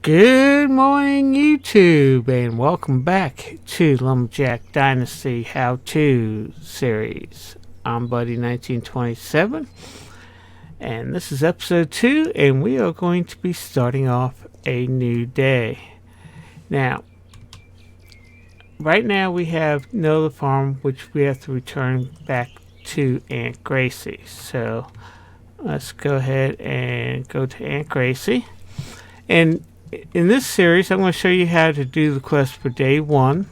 Good morning, YouTube, and welcome back to Lumberjack Dynasty How To series. I'm Buddy1927, and this is episode 2, and we are going to be starting off a new day. Now, right now we have no the farm, which we have to return back to Aunt Gracie. So let's go ahead and go to Aunt Gracie. And in this series, I'm going to show you how to do the quest for day 1.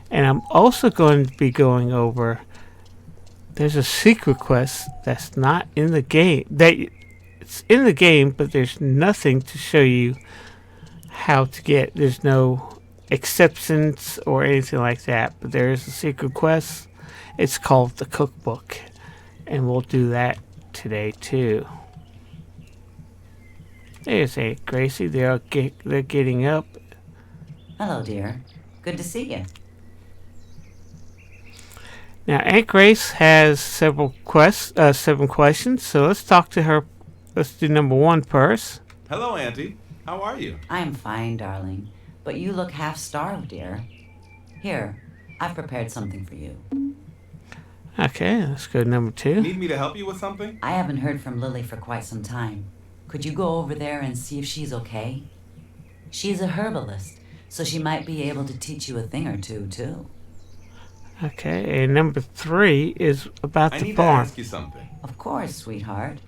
And I'm also going to be going over, there's a secret quest that's not in the game. It's in the game, but there's nothing to show you how to get. There's no acceptance or anything like that. But there is a secret quest. It's called the cookbook. And we'll do that today too. There's Aunt Gracie. They're getting up. Hello, dear. Good to see you. Now, Aunt Grace has seven questions. So let's talk to her. Let's do number 1 first. Hello, Auntie. How are you? I am fine, darling. But you look half-starved, dear. Here, I've prepared something for you. Okay, let's go to number 2. Need me to help you with something? I haven't heard from Lily for quite some time. Could you go over there and see if she's okay? She's a herbalist, so she might be able to teach you a thing or two, too. Okay, and number 3 is about I the need farm. to ask you something. Of course, sweetheart.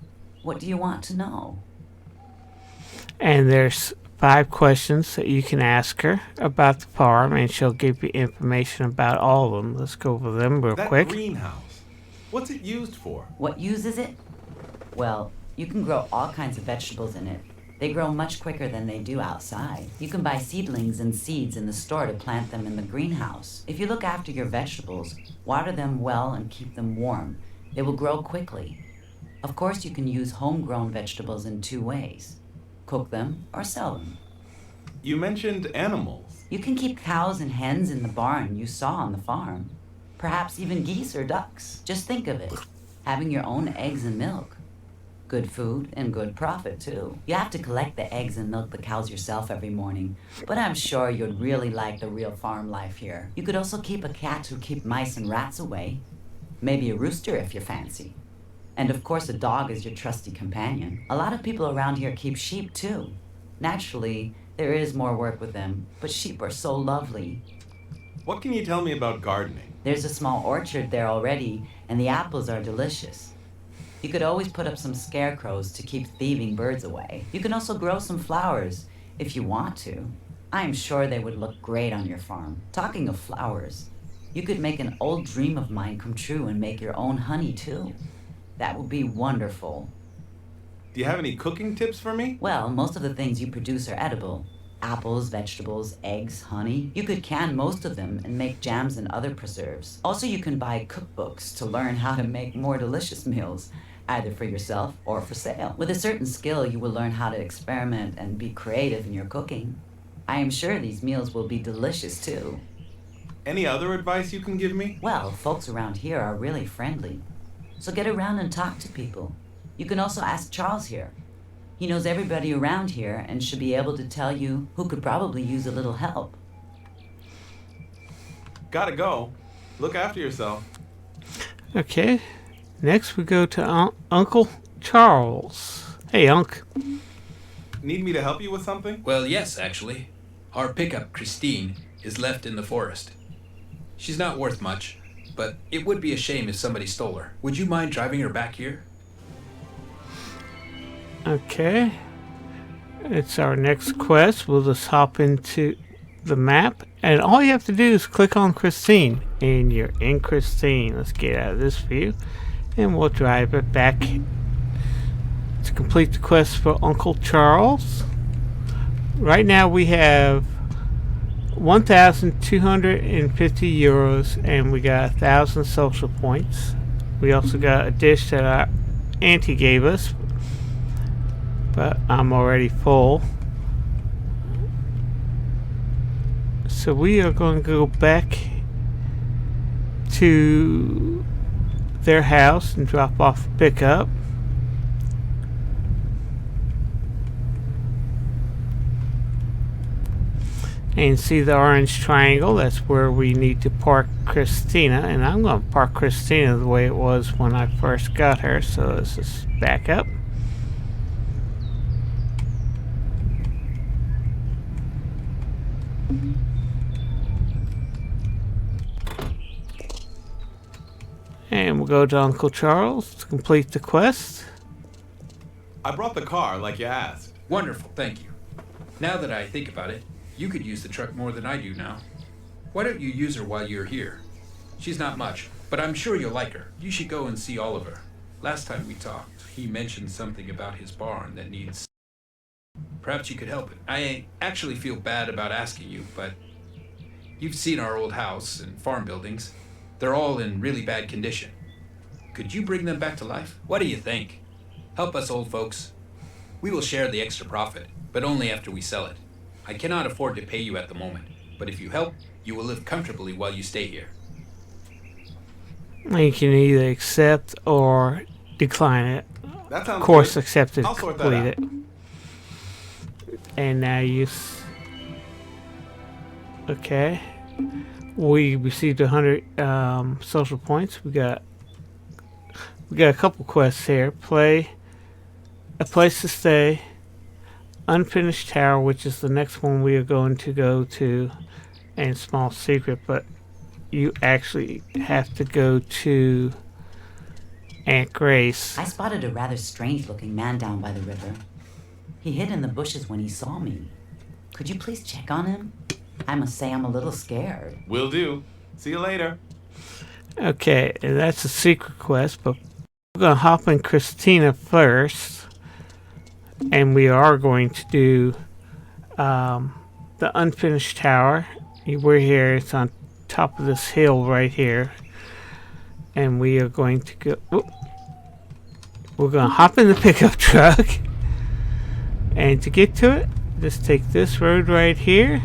What do you want to know? And there's 5 questions that you can ask her about the farm, and she'll give you information about all of them. Let's go over them real That quick. greenhouse. What's it used for? What use is it? Well, you can grow all kinds of vegetables in it. They grow much quicker than they do outside. You can buy seedlings and seeds in the store to plant them in the greenhouse. If you look after your vegetables, water them well and keep them warm, they will grow quickly. Of course, you can use homegrown vegetables in 2 ways. Cook them or sell them. You mentioned animals. You can keep cows and hens in the barn you saw on the farm. Perhaps even geese or ducks. Just think of it. Having your own eggs and milk. Good food and good profit, too. You have to collect the eggs and milk the cows yourself every morning, but I'm sure you'd really like the real farm life here. You could also keep a cat to keep mice and rats away. Maybe a rooster if you fancy. And of course a dog is your trusty companion. A lot of people around here keep sheep, too. Naturally, there is more work with them, but sheep are so lovely. What can you tell me about gardening? There's a small orchard there already, and the apples are delicious. You could always put up some scarecrows to keep thieving birds away. You can also grow some flowers if you want to. I am sure they would look great on your farm. Talking of flowers, you could make an old dream of mine come true and make your own honey too. That would be wonderful. Do you have any cooking tips for me? Well, most of the things you produce are edible. Apples, vegetables, eggs, honey. You could can most of them and make jams and other preserves. Also, you can buy cookbooks to learn how to make more delicious meals, either for yourself or for sale. With a certain skill, you will learn how to experiment and be creative in your cooking. I am sure these meals will be delicious too. Any other advice you can give me? Well, folks around here are really friendly. So get around and talk to people. You can also ask Charles here. He knows everybody around here and should be able to tell you who could probably use a little help. Gotta go. Look after yourself. Okay, next we go to Uncle Charles. Hey, Unc. Need me to help you with something? Well, yes, actually. Our pickup, Christine, is left in the forest. She's not worth much, but it would be a shame if somebody stole her. Would you mind driving her back here? Okay, it's our next quest. We'll just hop into the map, and all you have to do is click on Christine, and you're in Christine. Let's get out of this view, and we'll drive it back to complete the quest for Uncle Charles. Right now we have 1,250 euros, and we got 1,000 social points. We also got a dish that our auntie gave us, but I'm already full. So we are going to go back to their house and drop off the pickup. And see the orange triangle? That's where we need to park Christina. And I'm going to park Christina the way it was when I first got her. So let's just back up. And we'll go to Uncle Charles to complete the quest. I brought the car like you asked. Wonderful, thank you. Now that I think about it, you could use the truck more than I do now. Why don't you use her while you're here? She's not much, but I'm sure you'll like her. You should go and see Oliver. Last time we talked, he mentioned something about his barn that needs... Perhaps you could help it. I actually feel bad about asking you, but you've seen our old house and farm buildings. They're all in really bad condition. Could you bring them back to life? What do you think? Help us old folks. We will share the extra profit, but only after we sell it. I cannot afford to pay you at the moment, but if you help, you will live comfortably while you stay here. You can either accept or decline it. That sounds Of course, good. accept it, I'll sort that complete out. it. And now okay. We received 100 social points. We got a couple quests here. Play a place to stay, unfinished tower, which is the next one we are going to go to, and small secret. But you actually have to go to Aunt Grace. I spotted a rather strange-looking man down by the river. He hid in the bushes when he saw me. Could you please check on him? I must say I'm a little scared. Will do. See you later. Okay, and that's a secret quest, but we're going to hop in Christina first, and we are going to do the unfinished tower. We're here, it's on top of this hill right here, and we are going to go... We're going to hop in the pickup truck, and to get to it, just take this road right here,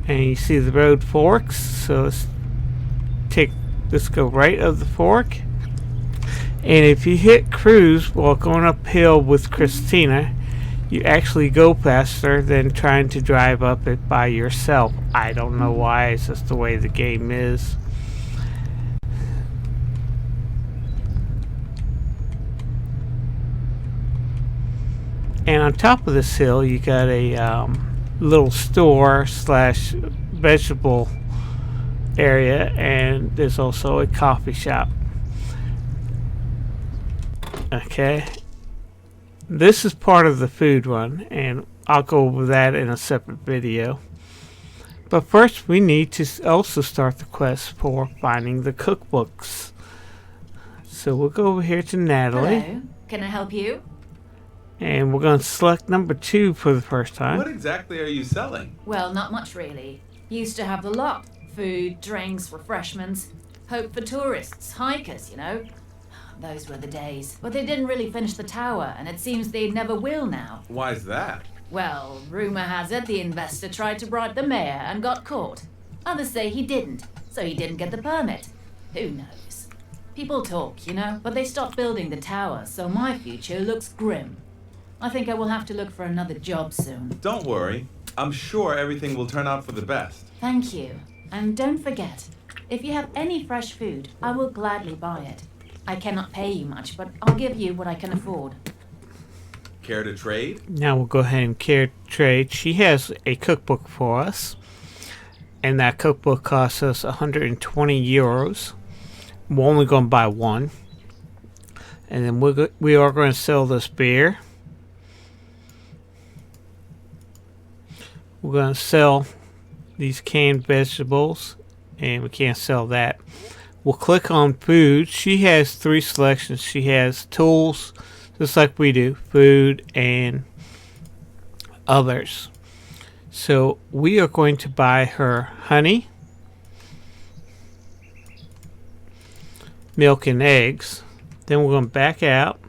and you see the road forks, so let's go right of the fork. And if you hit cruise while going uphill with Christina, you actually go faster than trying to drive up it by yourself. I don't know why, it's just the way the game is. And on top of this hill, you got a little store slash vegetable area, and there's also a coffee shop. Okay, this is part of the food run, and I'll go over that in a separate video. But first we need to also start the quest for finding the cookbooks. So we'll go over here to Natalie. Hello, can I help you? And we're going to select number 2 for the first time. What exactly are you selling? Well, not much really. Used to have the lot. Food, drinks, refreshments. Hope for tourists, hikers, you know. Those were the days. But they didn't really finish the tower, and it seems they never will now. Why's that? Well, rumor has it the investor tried to bribe the mayor and got caught. Others say he didn't, so he didn't get the permit. Who knows? People talk, you know, but they stopped building the tower, so my future looks grim. I think I will have to look for another job soon. Don't worry. I'm sure everything will turn out for the best. Thank you. And don't forget, if you have any fresh food, I will gladly buy it. I cannot pay you much, but I'll give you what I can afford. Care to trade? Now we'll go ahead and trade. She has a cookbook for us, and that cookbook costs us 120 euros. We're only going to buy one, and then we are going to sell this beer. We're going to sell these canned vegetables, and we can't sell that. We'll click on food. She has 3 selections. She has tools, just like we do, food and others. So we are going to buy her honey, milk, and eggs. Then we're going to back out,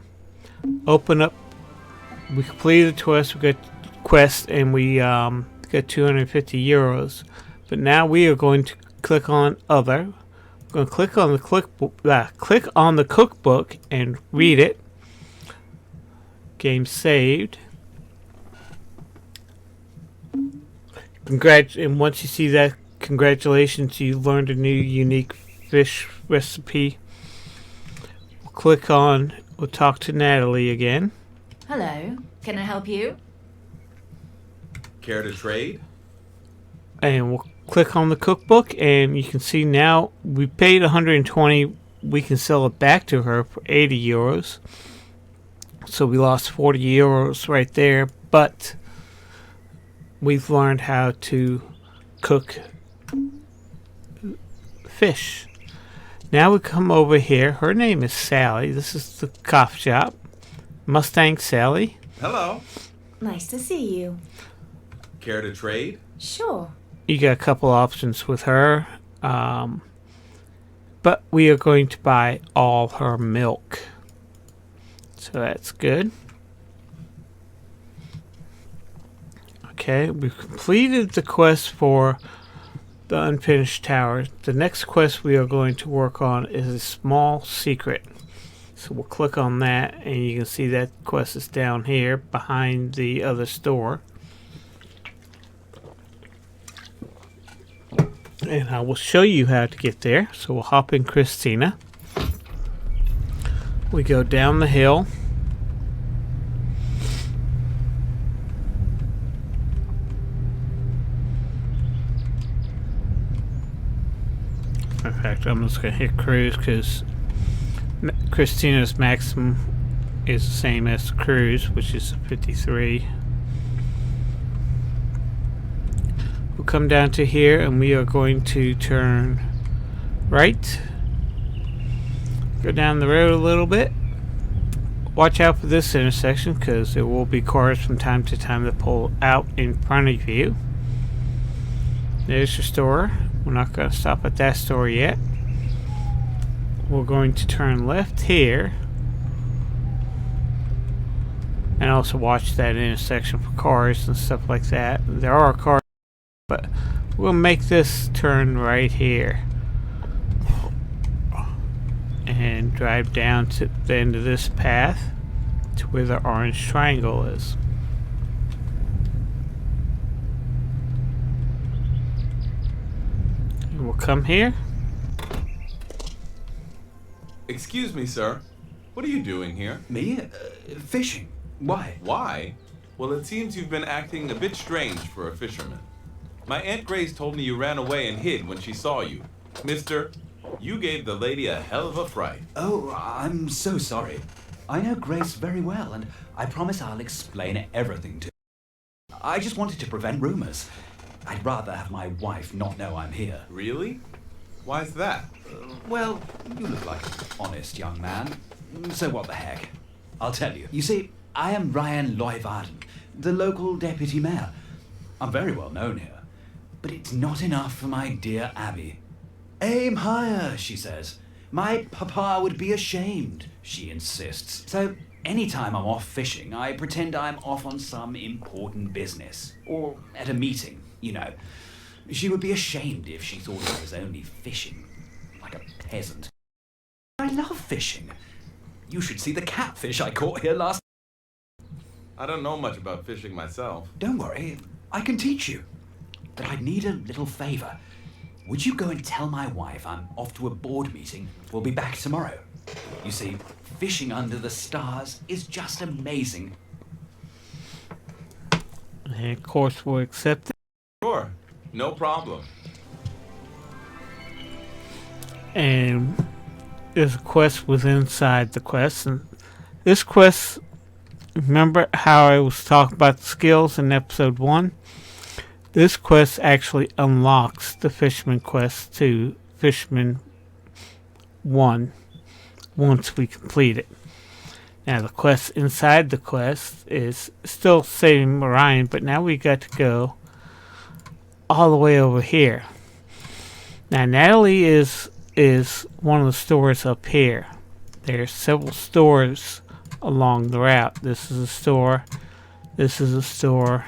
open up. We completed the quest, and we got 250 euros. But now we are going to click on other. We're going to click on the cookbook and read it. Game saved. And once you see that, congratulations, you learned a new unique fish recipe. We'll talk to Natalie again. Hello, can I help you? Care to trade? And we'll click on the cookbook, and you can see now we paid 120. We can sell it back to her for 80 euros. So we lost 40 euros right there, but we've learned how to cook fish. Now we come over here. Her name is Sally. This is the coffee shop. Mustang Sally. Hello. Nice to see you. Care to trade? Sure. You got a couple options with her. But we are going to buy all her milk. So that's good. Okay, we've completed the quest for the unfinished tower. The next quest we are going to work on is a small secret. So we'll click on that, and you can see that quest is down here behind the other store. And I will show you how to get there. So we'll hop in Christina. We go down the hill. In fact, I'm just going to hit cruise because Christina's maximum is the same as the cruise, which is 53. We'll come down to here, and we are going to turn right. Go down the road a little bit. Watch out for this intersection because there will be cars from time to time that pull out in front of you. There's your store. We're not going to stop at that store yet. We're going to turn left here. And also watch that intersection for cars and stuff like that. There are cars, but we'll make this turn right here. And drive down to the end of this path to where the orange triangle is. And we'll come here. Excuse me, sir. What are you doing here? Me? Fishing. Why? Why? Well, it seems you've been acting a bit strange for a fisherman. My Aunt Grace told me you ran away and hid when she saw you. Mister, you gave the lady a hell of a fright. Oh, I'm so sorry. I know Grace very well, and I promise I'll explain everything to her. I just wanted to prevent rumors. I'd rather have my wife not know I'm here. Really? Why's that? Well, you look like an honest young man. So what the heck? I'll tell you. You see, I am Ryan Loyvarden, the local deputy mayor. I'm very well known here. But it's not enough for my dear Abby. Aim higher, she says. My papa would be ashamed, she insists. So anytime I'm off fishing, I pretend I'm off on some important business. Or at a meeting, you know. She would be ashamed if she thought I was only fishing. Like a peasant. I love fishing. You should see the catfish I caught here last. I don't know much about fishing myself. Don't worry, I can teach you. But I need a little favor. Would you go and tell my wife I'm off to a board meeting? We'll be back tomorrow. You see, fishing under the stars is just amazing. And of course we'll accept it. Sure, no problem. And there's a quest within inside the quest. And this quest, remember how I was talking about the skills in episode 1? This quest actually unlocks the Fisherman quest to Fisherman 1 once we complete it. Now the quest inside the quest is still saving Ryan, but now we got to go all the way over here. Now Natalie is one of the stores up here. There's several stores along the route. This is a store. This is a store.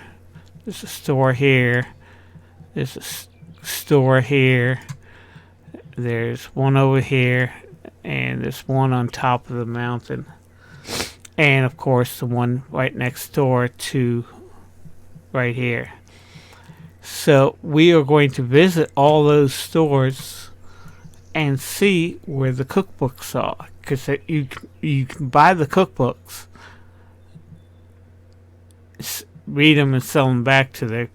There's a store here. There's a store here. There's one over here. And there's one on top of the mountain. And of course the one right next door to right here. So we are going to visit all those stores and see where the cookbooks are, because you can buy the cookbooks, read them, and sell them back to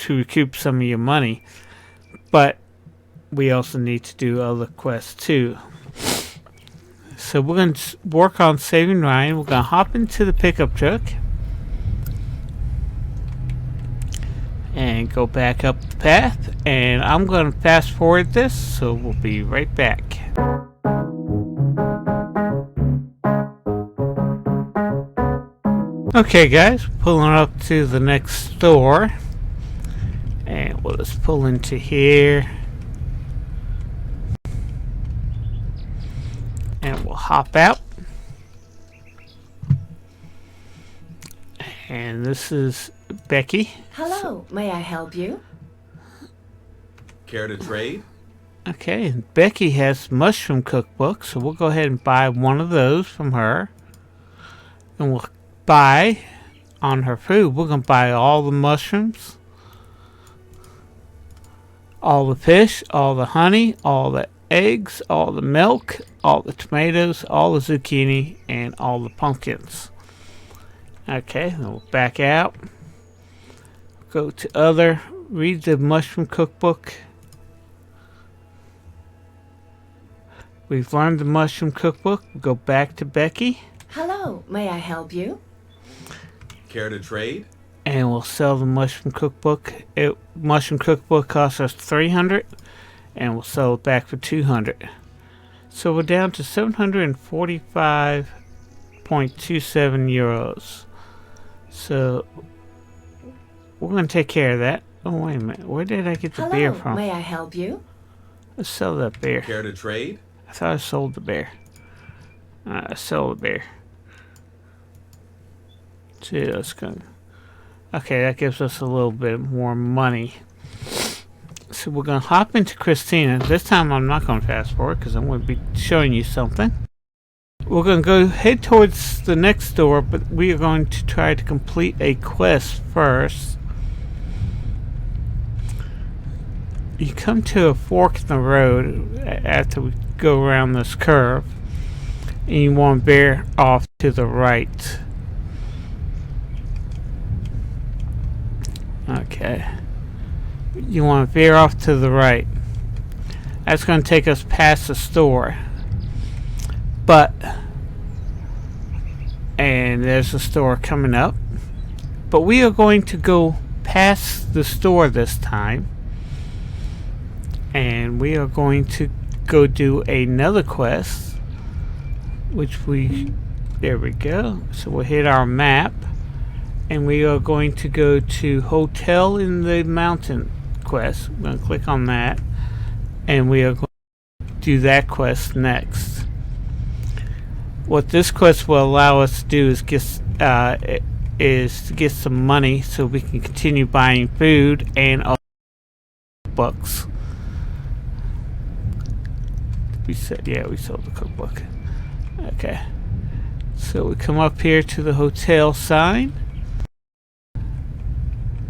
recoup some of your money. But we also need to do other quests too. So we're going to work on saving Ryan. We're going to hop into the pickup truck and go back up the path. And I'm going to fast forward this, so we'll be right back. Okay guys, pulling up to the next store. And we'll just pull into here. And we'll hop out. And this is Becky. Hello, may I help you? Care to trade? Okay, and Becky has mushroom cookbook, so we'll go ahead and buy one of those from her. And we'll buy on her food, we're going to buy all the mushrooms, all the fish, all the honey, all the eggs, all the milk, all the tomatoes, all the zucchini, and all the pumpkins. Okay, then we'll back out. Go to other, read the mushroom cookbook. We've learned the mushroom cookbook. We'll go back to Becky. Hello, may I help you? Care to trade? And we'll sell the mushroom cookbook. Mushroom cookbook costs us $300, and we'll sell it back for $200. So we're down to 745.27 euros. So we're going to take care of that. Oh, wait a minute. Where did I get the beer from? May I help you? Let's sell that beer. Care to trade? I thought I sold the bear. Sell the bear. See, that's good. Okay, that gives us a little bit more money. So we're going to hop into Christina. This time I'm not going to fast forward because I'm going to be showing you something. We're going to head towards the next door, but we are going to try to complete a quest first. You come to a fork in the road after we go around this curve, and you want to bear off to the right. Okay. You want to veer off to the right. That's going to take us past the store. And there's a store coming up. But we are going to go past the store this time. And we are going to go do another quest. There we go. So we'll hit our map. And we are going to go to Hotel in the Mountain quest. I'm going to click on that. And we are going to do that quest next. What this quest will allow us to do is to get some money so we can continue buying food and other books. We sold the cookbook. Okay. So we come up here to the hotel sign.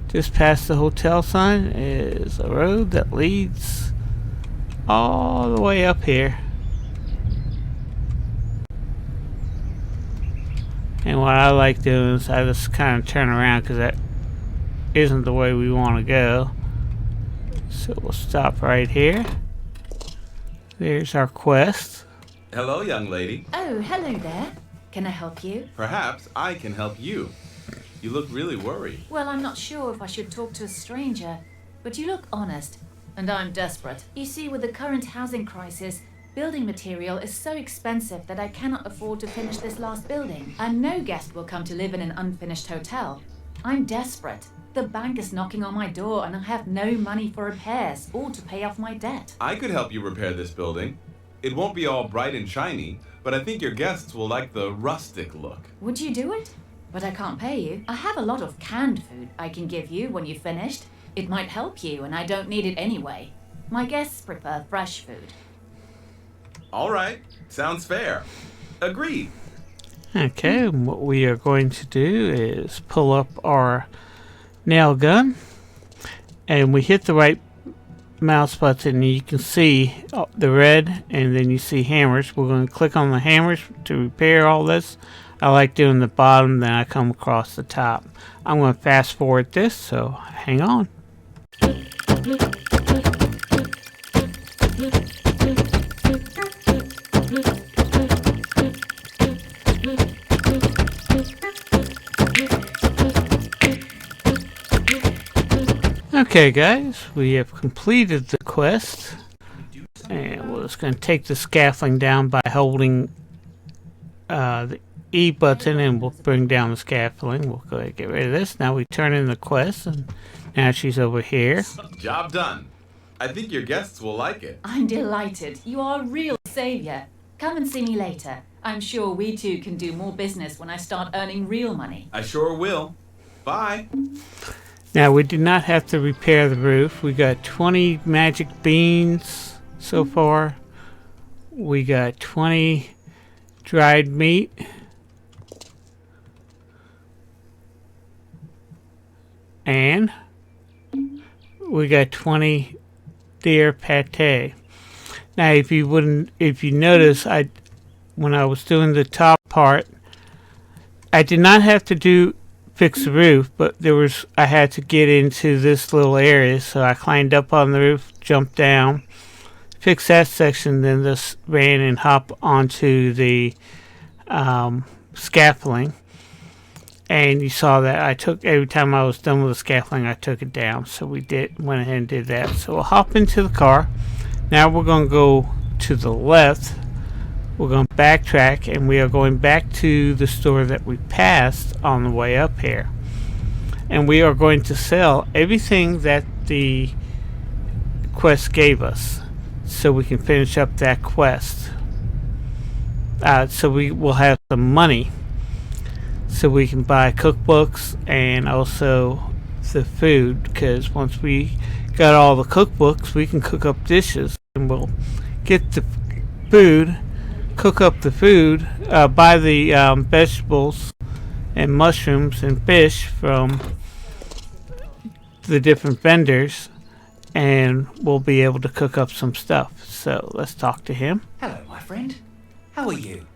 Just past the hotel sign is a road that leads all the way up here. And what I like doing is I just kind of turn around because that isn't the way we want to go. So we'll stop right here. There's our quest. Hello, young lady. Oh, hello there. Can I help you? Perhaps I can help you. You look really worried. Well, I'm not sure if I should talk to a stranger, but you look honest, and I'm desperate. You see, with the current housing crisis, building material is so expensive that I cannot afford to finish this last building, and no guest will come to live in an unfinished hotel. I'm desperate. The bank is knocking on my door, and I have no money for repairs or to pay off my debt. I could help you repair this building. It won't be all bright and shiny, but I think your guests will like the rustic look. Would you do it? But I can't pay you. I have a lot of canned food I can give you when you've finished. It might help you, and I don't need it anyway. My guests prefer fresh food. All right. Sounds fair. Agreed. Okay, what we are going to do is pull up our nail gun. and we hit the right mouse button, and you can see the red, and then you see hammers. We're going to click on the hammers to repair all this. I like doing the bottom, then I come across the top. I'm going to fast forward this, so hang on. Okay guys, we have completed the quest, and we're just going to take the scaffolding down by holding the E button, and we'll bring down the scaffolding. We'll go ahead and get rid of this. Now we turn in the quest, and now she's over here. Job done. I think your guests will like it. I'm delighted. You are a real savior. Come and see me later. I'm sure we two can do more business when I start earning real money. I sure will. Bye. Now we did not have to repair the roof. We got 20 magic beans so far. We got 20 dried meat. And we got 20 deer pate. Now if you notice, when I was doing the top part, I did not have to fix the roof, but I had to get into this little area, so I climbed up on the roof, jumped down, fixed that section, then just ran and hopped onto the scaffolding. And you saw that every time I was done with the scaffolding, I took it down. So we went ahead and did that. So we'll hop into the car. Now we're going to go to the left. We're going to backtrack, and we are going back to the store that we passed on the way up here. And we are going to sell everything that the quest gave us, so we can finish up that quest. So we will have some money, so we can buy cookbooks and also the food, because once we got all the cookbooks, we can cook up dishes, and we'll get the food, cook up the food, buy the vegetables and mushrooms and fish from the different vendors, and we'll be able to cook up some stuff. So let's talk to him. Hello, my friend. How are you?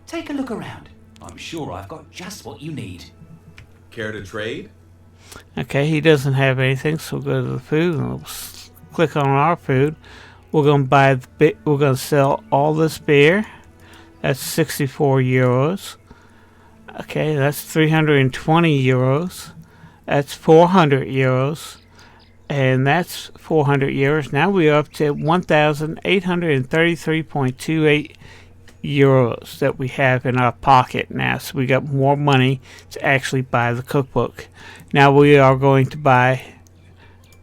Take a look around. I'm sure I've got just what you need. Care to trade? Okay, he doesn't have anything, so we'll go to the food and we'll click on our food. We're going to sell all this beer. That's 64 euros. Okay, that's 320 euros. That's 400 euros. And that's 400 euros. Now we are up to 1,833.28 euros that we have in our pocket now. So we got more money to actually buy the cookbook. Now we are going to buy,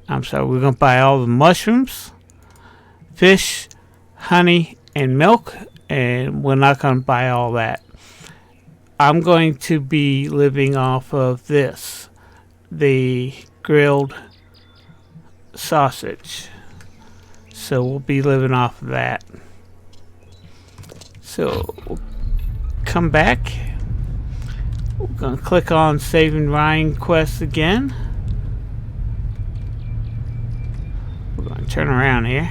we're going to buy all the mushrooms, fish, honey, and milk. And we're not going to buy all that. I'm going to be living off of this, the grilled sausage. So we'll be living off of that. So we'll come back. We're going to click on Saving Ryan Quest again. We're going to turn around here.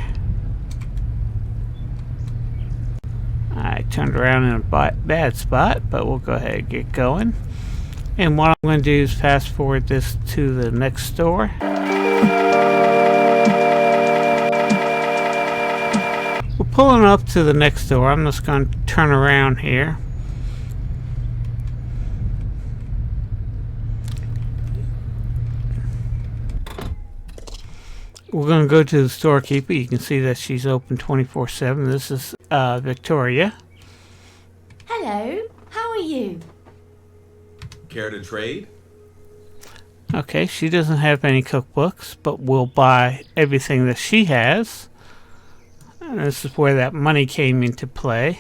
I turned around in a bad spot, but we'll go ahead and get going. And what I'm going to do is fast forward this to the next store. We're pulling up to the next door. I'm just going to turn around here. We're going to go to the storekeeper. You can see that she's open 24/7. This is Victoria. Hello, how are you? Care to trade? Okay, she doesn't have any cookbooks, but we'll buy everything that she has. And this is where that money came into play.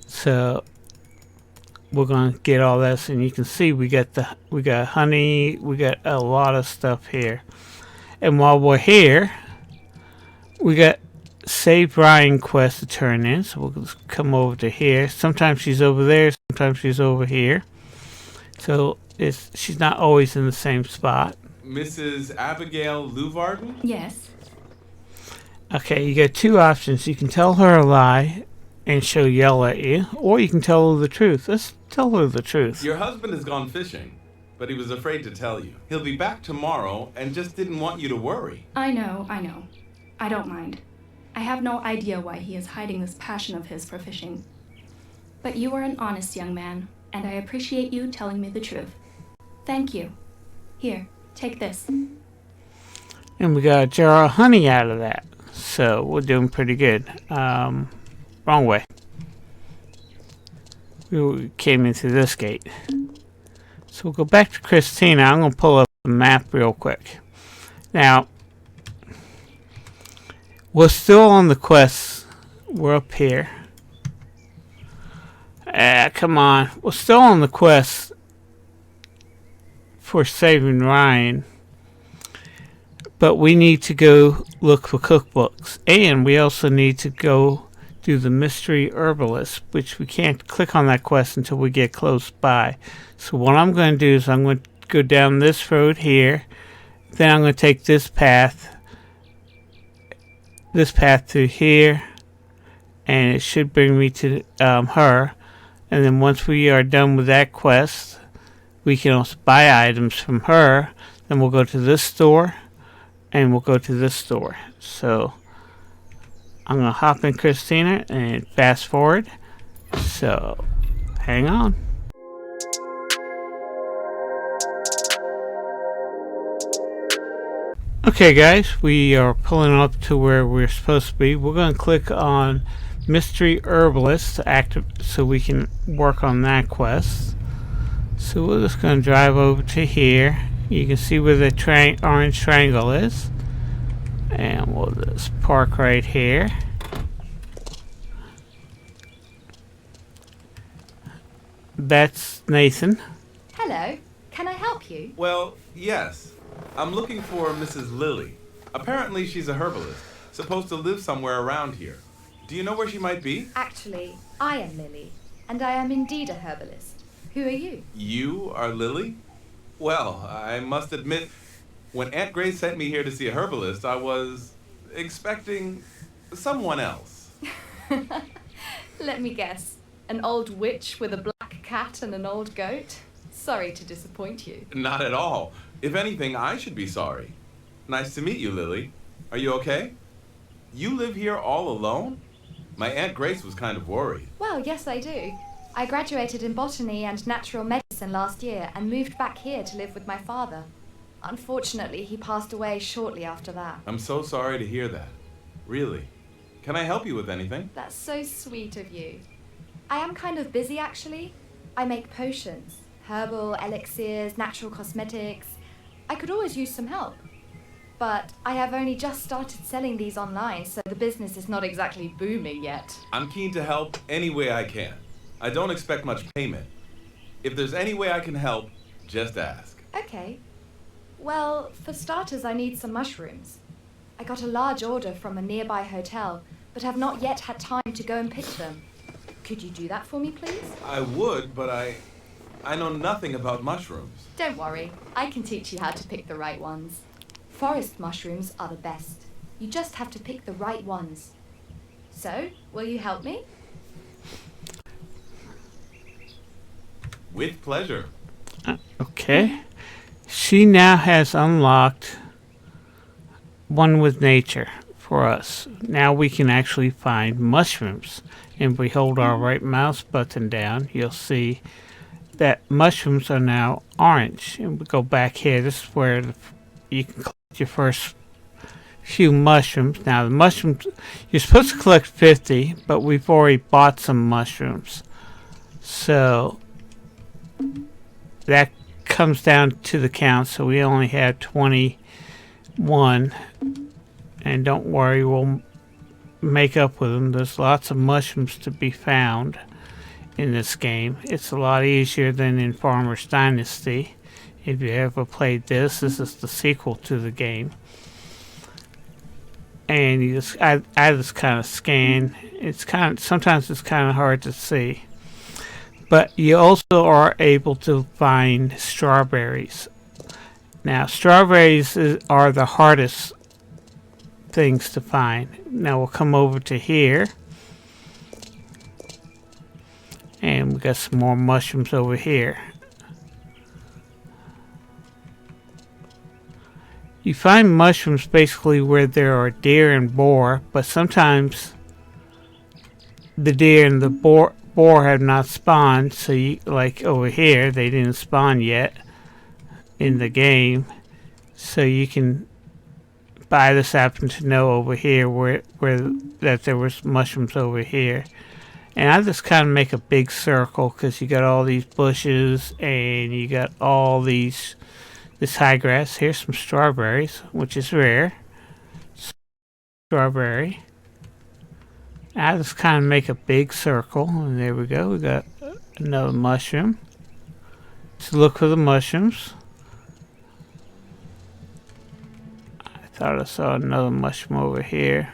So we're going to get all this, and you can see we got honey, we got a lot of stuff here. And while we're here, we got Save Ryan quest to turn in, so we'll just come over to here. Sometimes she's over there, sometimes she's over here. So she's not always in the same spot. Mrs. Abigail Lumberjack? Yes. Okay, you got two options. You can tell her a lie and she'll yell at you, or you can tell her the truth. Let's tell her the truth. Your husband has gone fishing, but he was afraid to tell you. He'll be back tomorrow and just didn't want you to worry. I know. I don't mind. I have no idea why he is hiding this passion of his for fishing. But you are an honest young man, and I appreciate you telling me the truth. Thank you. Here, take this. And we got a jar of honey out of that. So we're doing pretty good. Wrong way. We came into this gate. So we'll go back to Christina. I'm going to pull up the map real quick. Now, we're still on the quest. We're up here. Come on. We're still on the quest for saving Ryan. But we need to go look for cookbooks. And we also need to go do the mystery herbalist, which we can't click on that quest until we get close by. So what I'm going to do is I'm going to go down this road here. Then I'm going to take this path through here. And it should bring me to her. And then once we are done with that quest, we can also buy items from her. Then we'll go to this store. And we'll go to this store. So I'm going to hop in Christina and fast forward. So hang on. Okay guys, we are pulling up to where we're supposed to be. We're going to click on Mystery Herbalist to activate so we can work on that quest. So we're just going to drive over to here. You can see where the orange triangle is. And we'll just park right here. That's Nathan. Hello. Can I help you? Well, yes. I'm looking for Mrs. Lily. Apparently she's a herbalist, supposed to live somewhere around here. Do you know where she might be? Actually, I am Lily, and I am indeed a herbalist. Who are you? You are Lily? Well, I must admit, when Aunt Grace sent me here to see a herbalist, I was expecting someone else. Let me guess. An old witch with a black cat and an old goat? Sorry to disappoint you. Not at all. If anything, I should be sorry. Nice to meet you, Lily. Are you okay? You live here all alone? My Aunt Grace was kind of worried. Well, yes, I do. I graduated in botany and natural medicine last year and moved back here to live with my father. Unfortunately, he passed away shortly after that. I'm so sorry to hear that. Really. Can I help you with anything? That's so sweet of you. I am kind of busy, actually. I make potions, herbal elixirs, natural cosmetics. I could always use some help. But I have only just started selling these online, so the business is not exactly booming yet. I'm keen to help any way I can. I don't expect much payment. If there's any way I can help, just ask. Okay. Well, for starters, I need some mushrooms. I got a large order from a nearby hotel, but have not yet had time to go and pick them. Could you do that for me, please? I would, but I know nothing about mushrooms. Don't worry, I can teach you how to pick the right ones. Forest mushrooms are the best. You just have to pick the right ones. So, will you help me? With pleasure. Okay. She now has unlocked One with Nature for us. Now we can actually find mushrooms. And if we hold our right mouse button down, you'll see that mushrooms are now orange. And we go back here. This is where you can collect your first few mushrooms. Now the mushrooms, you're supposed to collect 50, but we've already bought some mushrooms. So that comes down to the count. So we only have 21. And don't worry, we'll make up with them. There's lots of mushrooms to be found in this game. It's a lot easier than in Farmer's Dynasty. If you ever played this is the sequel to the game. And you just, I just kind of scan. Sometimes it's kind of hard to see. But you also are able to find strawberries. Now, strawberries are the hardest things to find. Now we'll come over to here. And we got some more mushrooms over here. You find mushrooms basically where there are deer and boar, but sometimes the deer and the boar have not spawned, so you, like over here, they didn't spawn yet in the game. So you can I just happen to know over here where that there was mushrooms over here. And I just kind of make a big circle because you got all these bushes and you got all this high grass. Here's some strawberries, which is rare. Strawberry. I just kind of make a big circle, and there we go. We got another mushroom. Let's look for the mushrooms. I thought I saw another mushroom over here.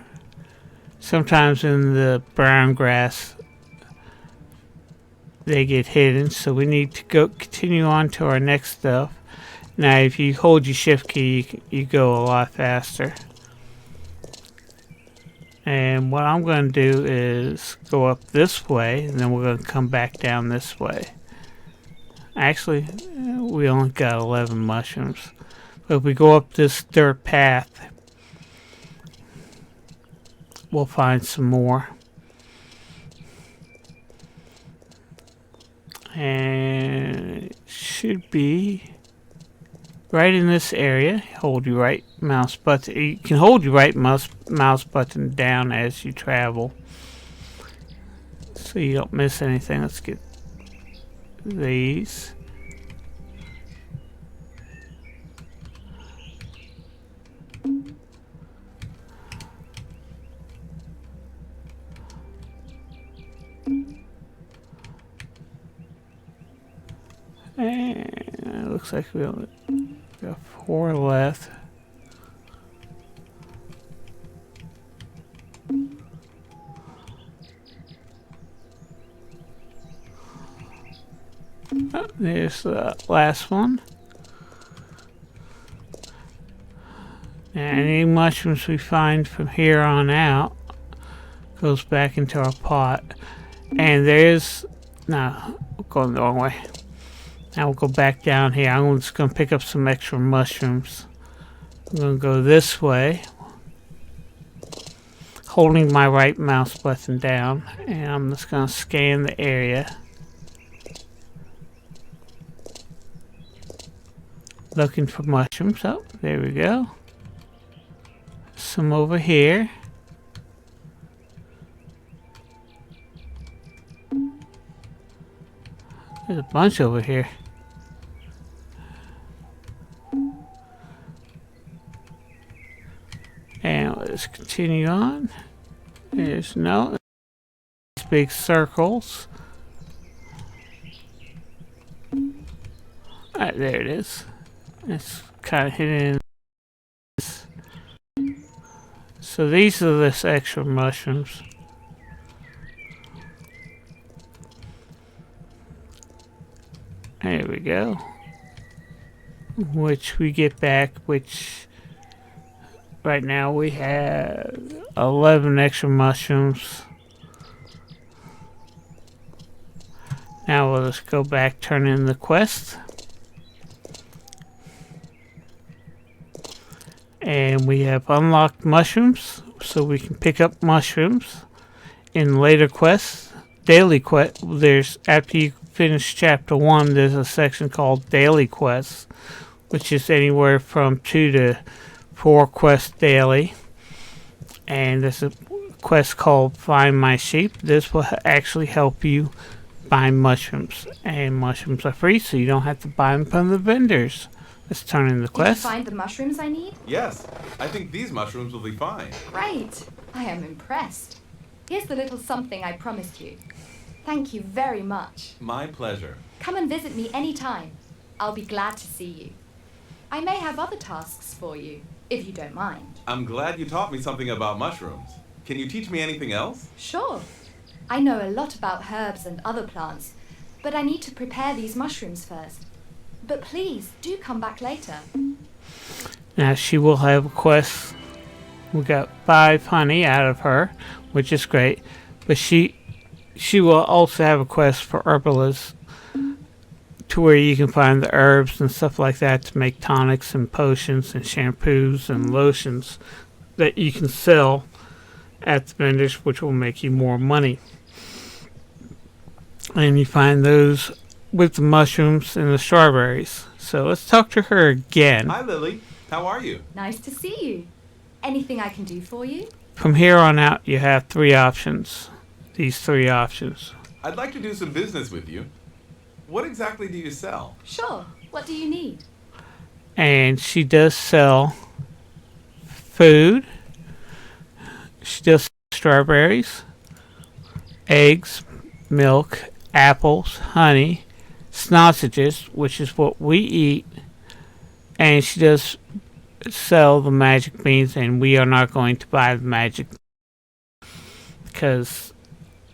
Sometimes in the brown grass they get hidden, so we need to continue on to our next stuff. Now if you hold your shift key, you go a lot faster. And what I'm going to do is go up this way, and then we're going to come back down this way. Actually, we only got 11 mushrooms. But if we go up this dirt path, we'll find some more. And it should be right in this area. Hold your right mouse button. You can hold your right mouse button down as you travel, so you don't miss anything. Let's get these. And it looks like we only got 4 left. Oh, there's the last one. And any mushrooms we find from here on out goes back into our pot. And there's... No, we're going the wrong way. Now we'll go back down here. I'm just going to pick up some extra mushrooms. I'm going to go this way, holding my right mouse button down, and I'm just going to scan the area, looking for mushrooms. Oh, there we go. Some over here. There's a bunch over here. And let's continue on. There's no big circles. Alright, there it is. It's kind of hidden in. So these are the extra mushrooms. There we go. Which we get back, which right now we have 11 extra mushrooms. Now we'll just go back, turn in the quest. And we have unlocked mushrooms, so we can pick up mushrooms in later quests. Daily quest, there's, after you finish chapter 1, there's a section called daily quests, which is anywhere from 2 to 4 quests daily. And there's a quest called Find My Sheep. This will actually help you find mushrooms, and mushrooms are free, so you don't have to buy them from the vendors. Let's turn in the quest. Did you find the mushrooms I need? Yes, I think these mushrooms will be fine. Great! I am impressed. Here's the little something I promised you. Thank you very much. My pleasure. Come and visit me anytime. I'll be glad to see you. I may have other tasks for you, if you don't mind. I'm glad you taught me something about mushrooms. Can you teach me anything else? Sure. I know a lot about herbs and other plants, but I need to prepare these mushrooms first. But please, do come back later. Now she will have a quest. We got 5 honey out of her, which is great. But she will also have a quest for herbalist, to where you can find the herbs and stuff like that to make tonics and potions and shampoos and lotions that you can sell at the vendors, which will make you more money. And you find those with the mushrooms and the strawberries. So let's talk to her again. Hi, Lily. How are you? Nice to see you. Anything I can do for you? From here on out, you have 3 options. These 3 options. I'd like to do some business with you. What exactly do you sell? Sure. What do you need? And she does sell food. She does sell strawberries, eggs, milk, apples, honey, sausages, which is what we eat. And she does sell the magic beans, and we are not going to buy the magic because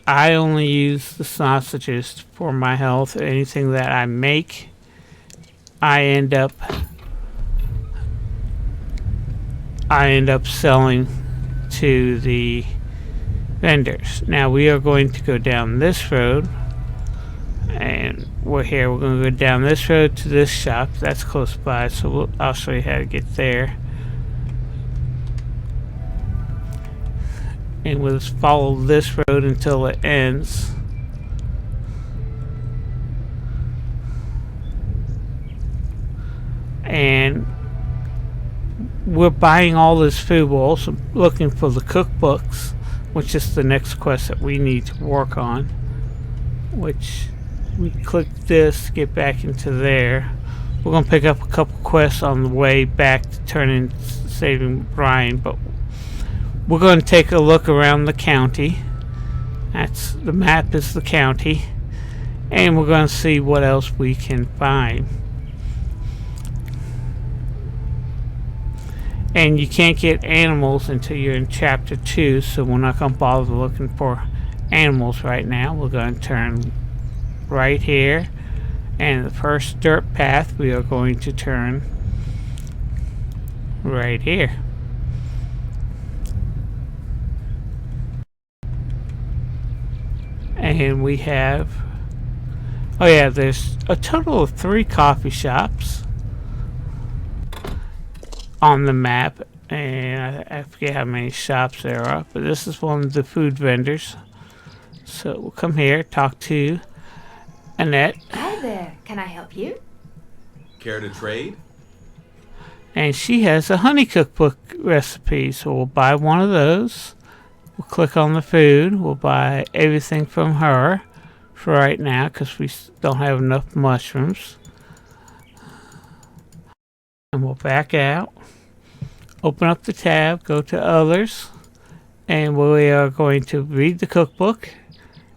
I only use the sausages for my health. Anything that I make, I end up selling to the vendors. Now we are going to go down this road, and we're going to go down this road to this shop. That's close by, so I'll show you how to get there. And we'll just follow this road until it ends. And we're buying all this food. We're also looking for the cookbooks, which is the next quest that we need to work on. Which we click this to get back into there. We're going to pick up a couple quests on the way back to turn in saving Brian, but we're going to take a look around the county. That's the map is the county, and we're going to see what else we can find. And you can't get animals until you're in chapter 2, so we're not going to bother looking for animals right now. We're going to turn right here, and the first dirt path we are going to turn right here. And we have, oh yeah, there's a total of 3 coffee shops on the map, and I forget how many shops there are, but this is one of the food vendors. So we'll come here, talk to Annette. Hi there. Can I help you? Care to trade? And she has a honey cookbook recipe, so we'll buy one of those. We'll click on the food. We'll buy everything from her for right now because we don't have enough mushrooms. And we'll back out. Open up the tab. Go to others. And we are going to read the cookbook.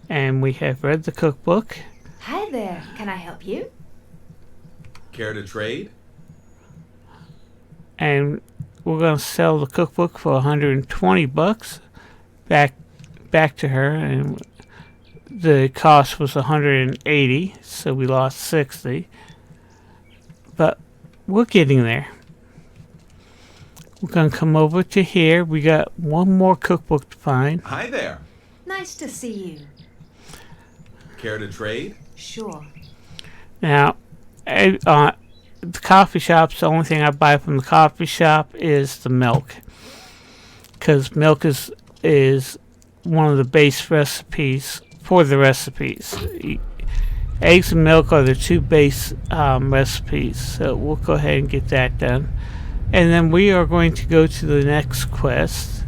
And we have read the cookbook. Hi there. Can I help you? Care to trade? And we're going to sell the cookbook for $120. Back to her, and the cost was $180, so we lost $60. But we're getting there. We're gonna come over to here. We got one more cookbook to find. Hi there. Nice to see you. Care to trade? Sure. Now, the coffee shops, the only thing I buy from the coffee shop is the milk, because milk is one of the base recipes for the recipes. Eggs and milk are the 2 base recipes, so we'll go ahead and get that done. And then we are going to go to the next quest.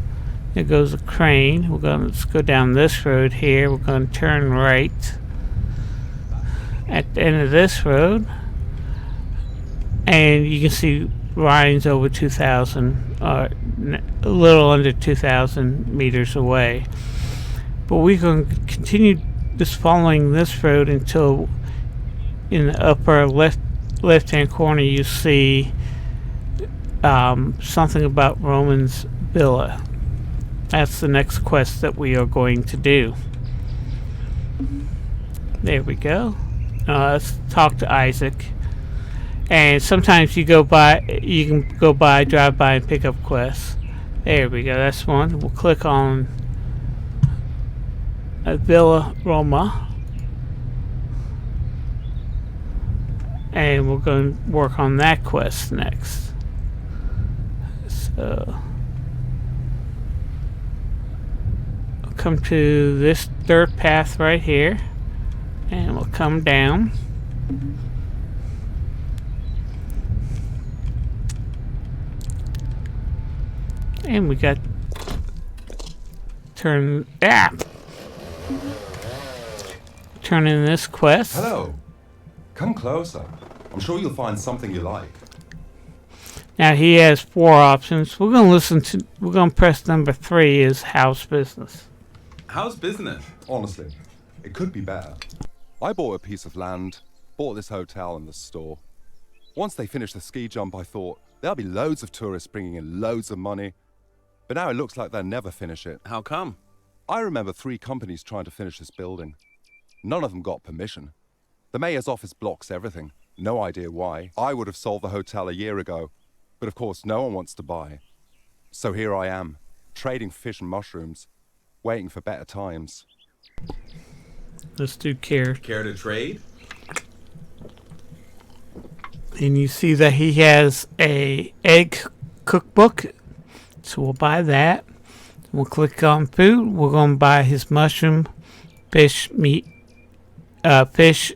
There goes a crane. Let's go down this road here. We're going to turn right at the end of this road, and you can see Ryan's over 2,000, a little under 2,000 meters away. But we're going to continue just following this road until in the upper left-hand corner you see something about Roman's Villa. That's the next quest that we are going to do. There we go. Let's talk to Isaac. And sometimes you can go by, drive by, and pick up quests. There we go. That's one. We'll click on Villa Roma, and we're going to work on that quest next. So we'll come to this third path right here, and we'll come down. And we got turn in this quest. Hello. Come closer. I'm sure you'll find something you like. Now he has 4 options. We're gonna press number 3 is house business. How's business? Honestly, it could be better. I bought a piece of land, bought this hotel and the store. Once they finished the ski jump, I thought there'll be loads of tourists bringing in loads of money. But now it looks like they'll never finish it. How come? I remember 3 companies trying to finish this building. None of them got permission. The mayor's office blocks everything. No idea why. I would have sold the hotel a year ago, but of course no one wants to buy. So here I am, trading fish and mushrooms, waiting for better times. Let's do care. Care to trade? And you see that he has a egg cookbook. So we'll buy that. We'll click on food. We're going to buy his mushroom, fish, meat, fish,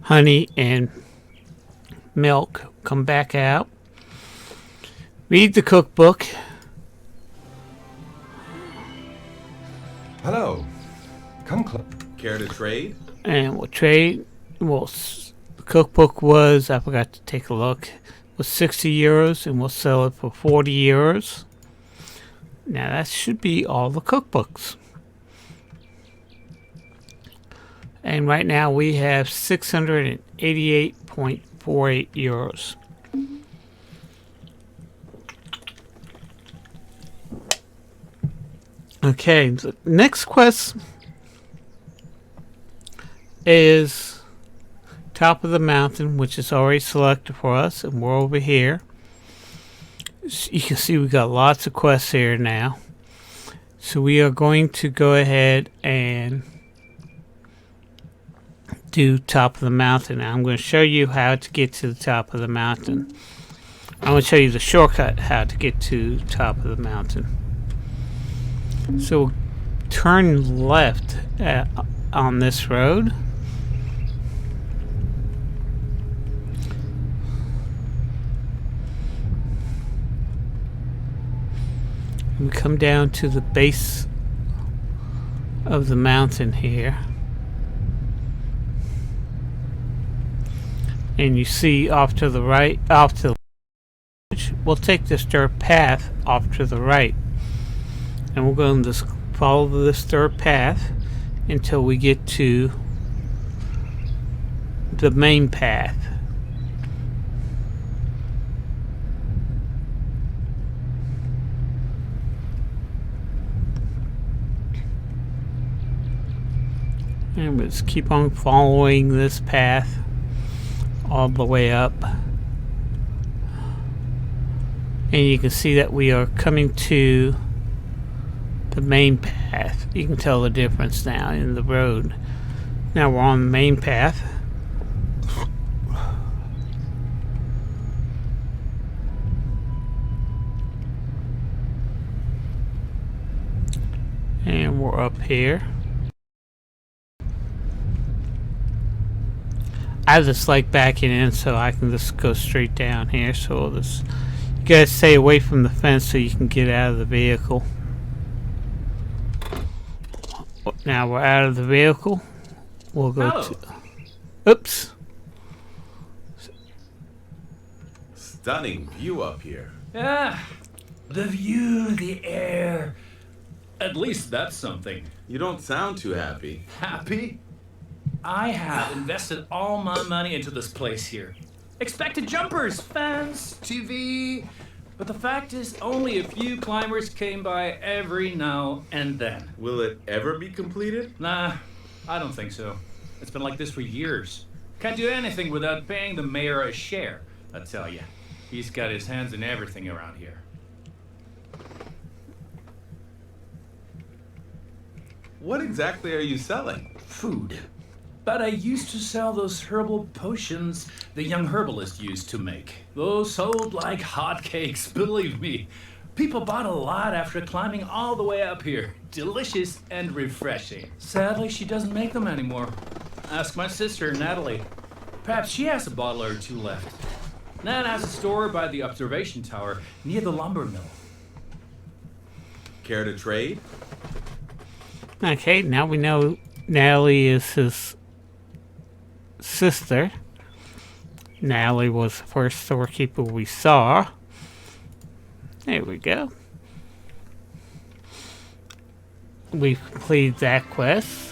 honey, and milk. Come back out. Read the cookbook. Hello. Come close. Care to trade? And we'll trade. The cookbook was, I forgot to take a look, was 60 euros, and we'll sell it for 40 euros. Now that should be all the cookbooks. And right now we have 688.48 euros. Okay, the next quest is top of the mountain, which is already selected for us, and we're over here. You can see we got lots of quests here now. So we are going to go ahead and do top of the mountain. Now I'm going to show you how to get to the top of the mountain. I'm going to show you the shortcut how to get to top of the mountain. So turn left on this road. We come down to the base of the mountain here, and you see off to the right, we'll take this dirt path off to the right, and we're going to just follow this dirt path until we get to the main path. And we'll just keep on following this path all the way up. And you can see that we are coming to the main path. You can tell the difference now in the road. Now we're on the main path. And we're up here. I just like backing in so I can just go straight down here. So we'll just, you gotta stay away from the fence so you can get out of the vehicle. Now we're out of the vehicle. We'll go to. Oops. Stunning view up here. Ah, the view, the air. At least that's something. You don't sound too happy. Happy? I have invested all my money into this place here. Expected jumpers, fans, TV. But the fact is, only a few climbers came by every now and then. Will it ever be completed? Nah, I don't think so. It's been like this for years. Can't do anything without paying the mayor a share, I tell ya. He's got his hands in everything around here. What exactly are you selling? Food. But I used to sell those herbal potions the young herbalist used to make. Those sold like hotcakes, believe me. People bought a lot after climbing all the way up here. Delicious and refreshing. Sadly, she doesn't make them anymore. Ask my sister, Natalie. Perhaps she has a bottle or two left. Nan has a store by the observation tower near the lumber mill. Care to trade? Okay, now we know Natalie is his sister. Natalie was the first storekeeper we saw. There we go. We've completed that quest.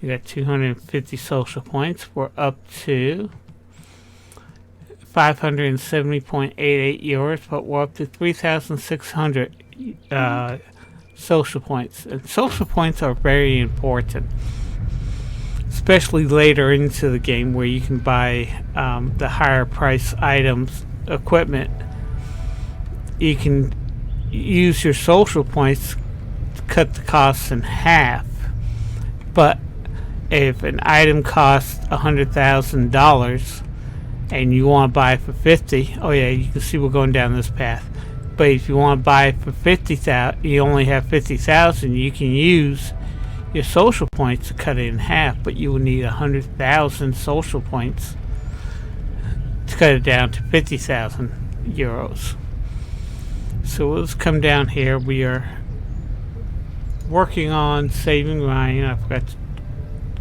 We got 250 social points. We're up to 570.88 euros, but we're up to 3,600 social points. And social points are very important, especially later into the game where you can buy the higher price items, equipment. You can use your social points to cut the costs in half. But if an item costs $100,000 and you want to buy it for 50, oh yeah, you can see we're going down this path. But if you want to buy it for 50,000, you only have 50,000. You can use your social points to cut it in half, but you will need 100,000 social points to cut it down to 50,000 euros. So let's come down here. We are working on saving Ryan. I forgot to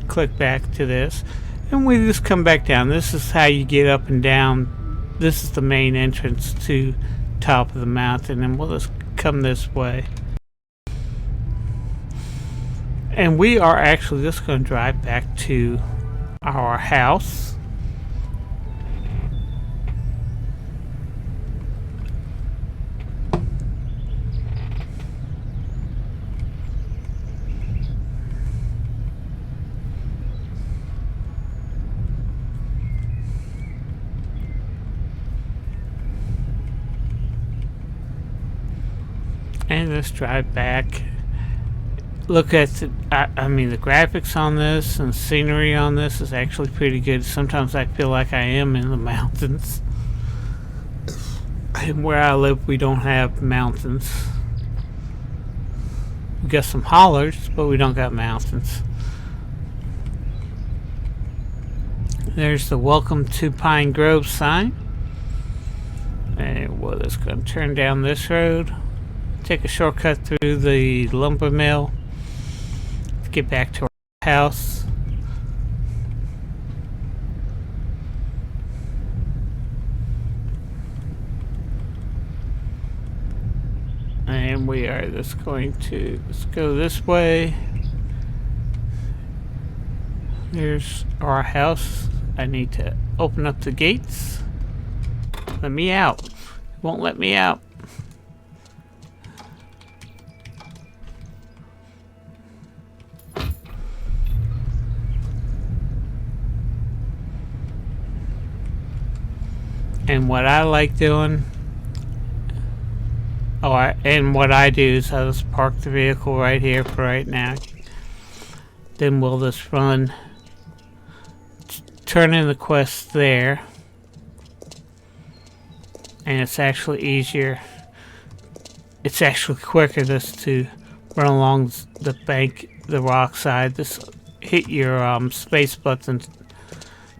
click back to this, and we just come back down. This is how you get up and down. This is the main entrance to top of the mountain, and we'll just come this way. And we are actually just going to drive back to our house. And let's drive back. Look at the, I mean, the graphics on this and scenery on this is actually pretty good. Sometimes I feel like I am in the mountains. And where I live, we don't have mountains. We got some hollers, but we don't got mountains. There's the Welcome to Pine Grove sign. And we're just going to turn down this road. Take a shortcut through the lumber mill to get back to our house. And we are just going to, let's go this way. There's our house. I need to open up the gates. Let me out. It won't let me out. And what I like doing, and what I do is I just park the vehicle right here for right now. Then we'll just run, turn in the quest there. And it's actually easier. It's actually quicker just to run along the bank, the rock side. Just hit your space button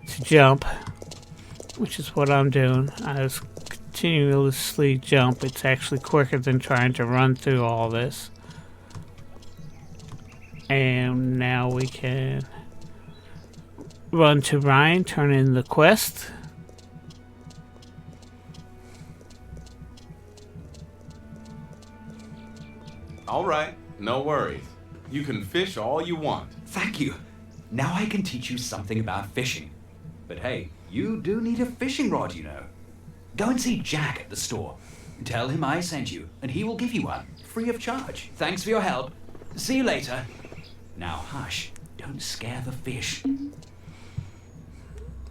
to jump, which is what I'm doing. I just continuously jump. It's actually quicker than trying to run through all this. And now we can run to Ryan, turn in the quest. All right, no worries. You can fish all you want. Thank you. Now I can teach you something about fishing. But hey, you do need a fishing rod, you know. Go and see Jack at the store. Tell him I sent you, and he will give you one, free of charge. Thanks for your help. See you later. Now hush. Don't scare the fish.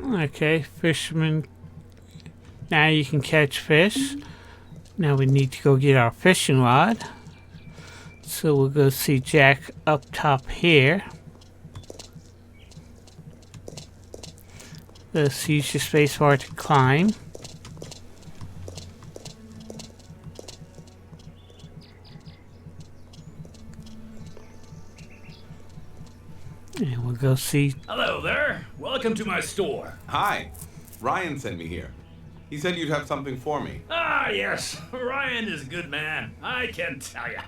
Okay, fisherman. Now you can catch fish. Now we need to go get our fishing rod. So we'll go see Jack up top here. Let's use your spacebar to climb. And we'll go see. Hello there. Welcome to my store. Hi. Ryan sent me here. He said you'd have something for me. Ah, yes. Ryan is a good man. I can tell ya.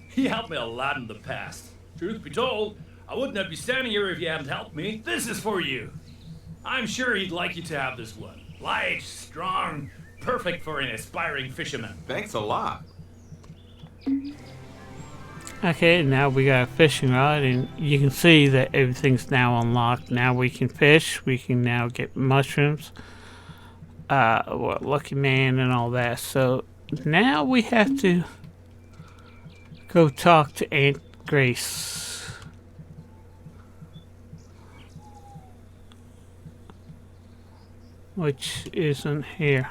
He helped me a lot in the past. Truth be told, I wouldn't have been standing here if you hadn't helped me. This is for you. I'm sure he'd like you to have this one. Light, strong, perfect for an aspiring fisherman. Thanks a lot. Okay, now we got a fishing rod, and you can see that everything's now unlocked. Now we can fish. We can now get mushrooms, Lucky Man, and all that. So now we have to go talk to Aunt Grace. Which isn't here.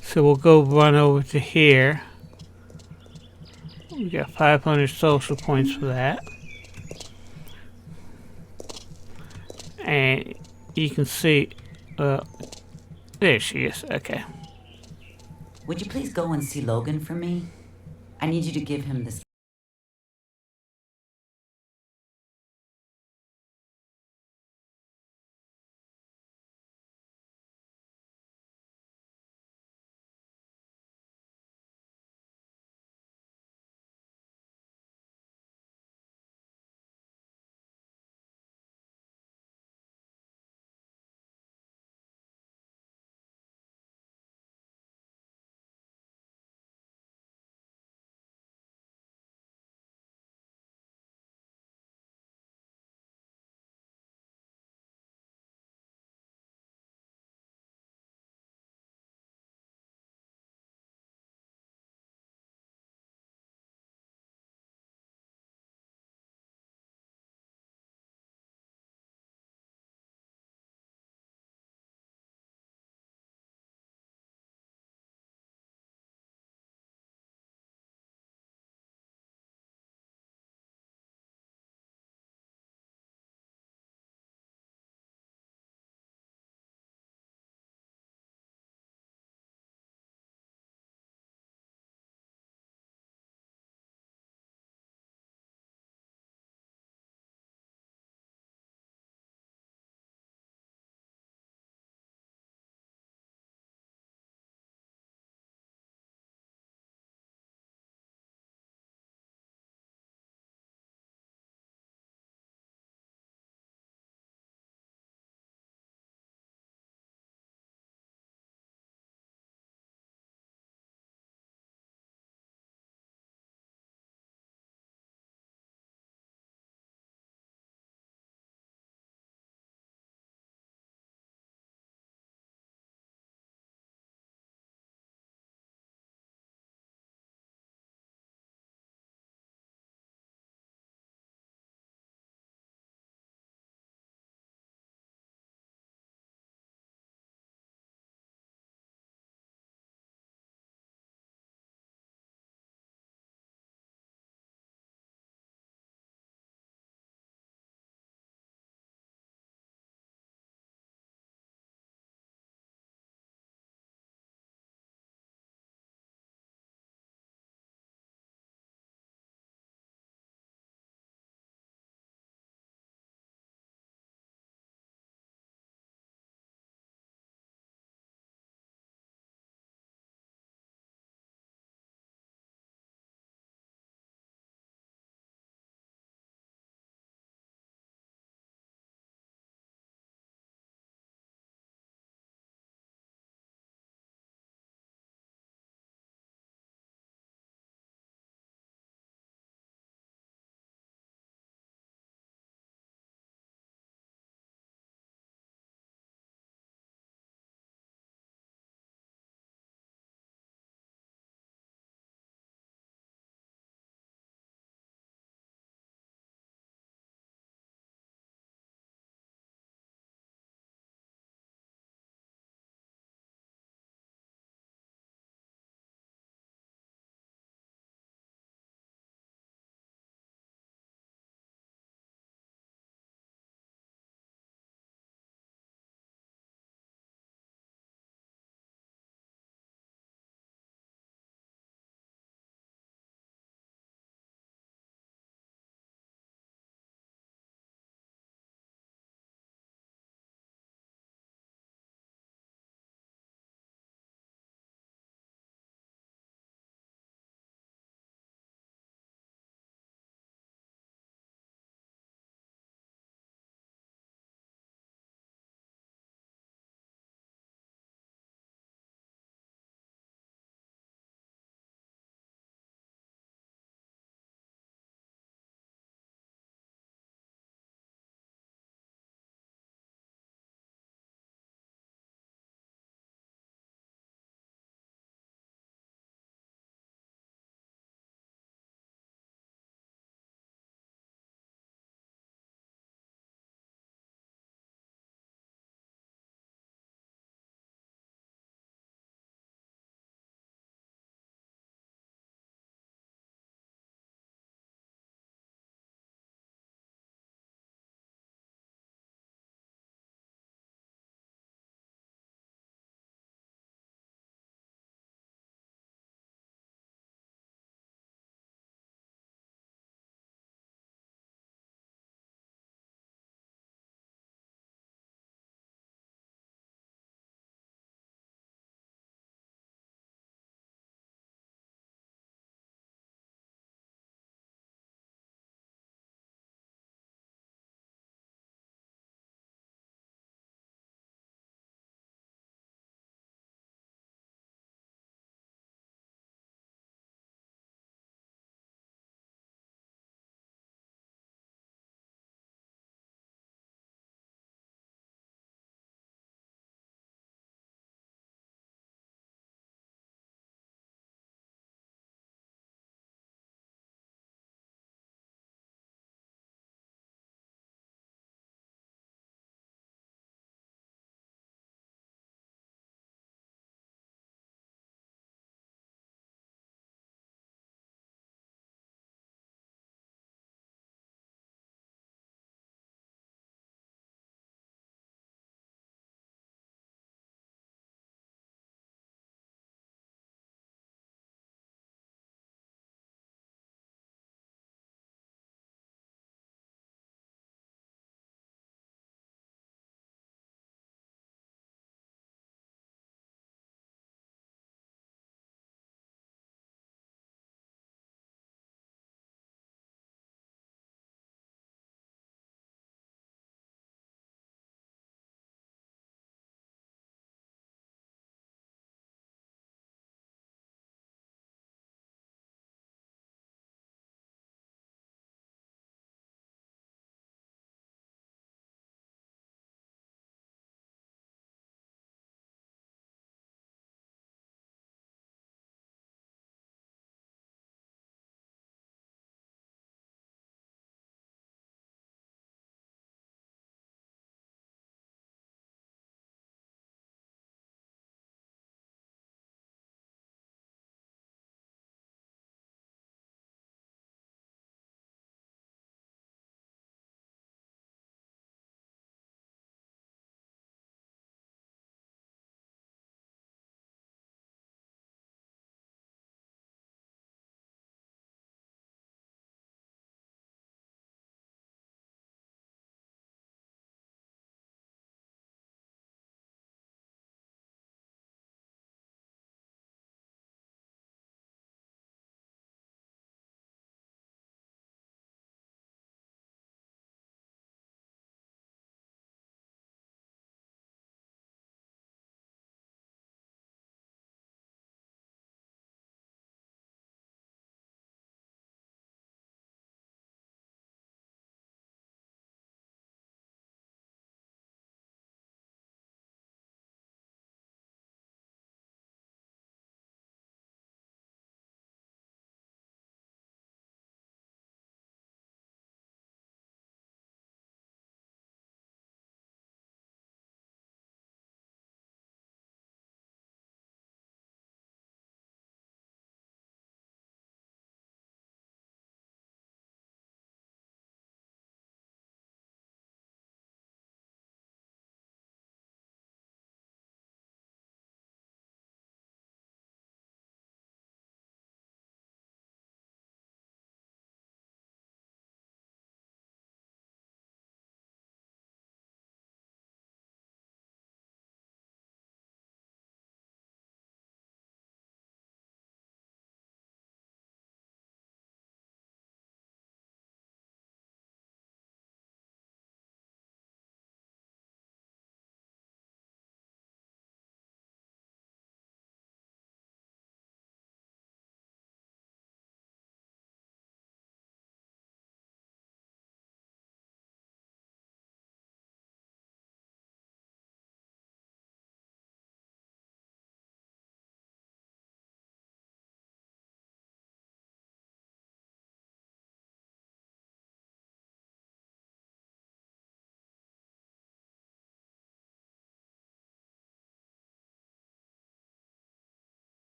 So we'll go run over to here. We got 500 social points for that. And you can see, there she is, okay. Would you please go and see Logan for me? I need you to give him this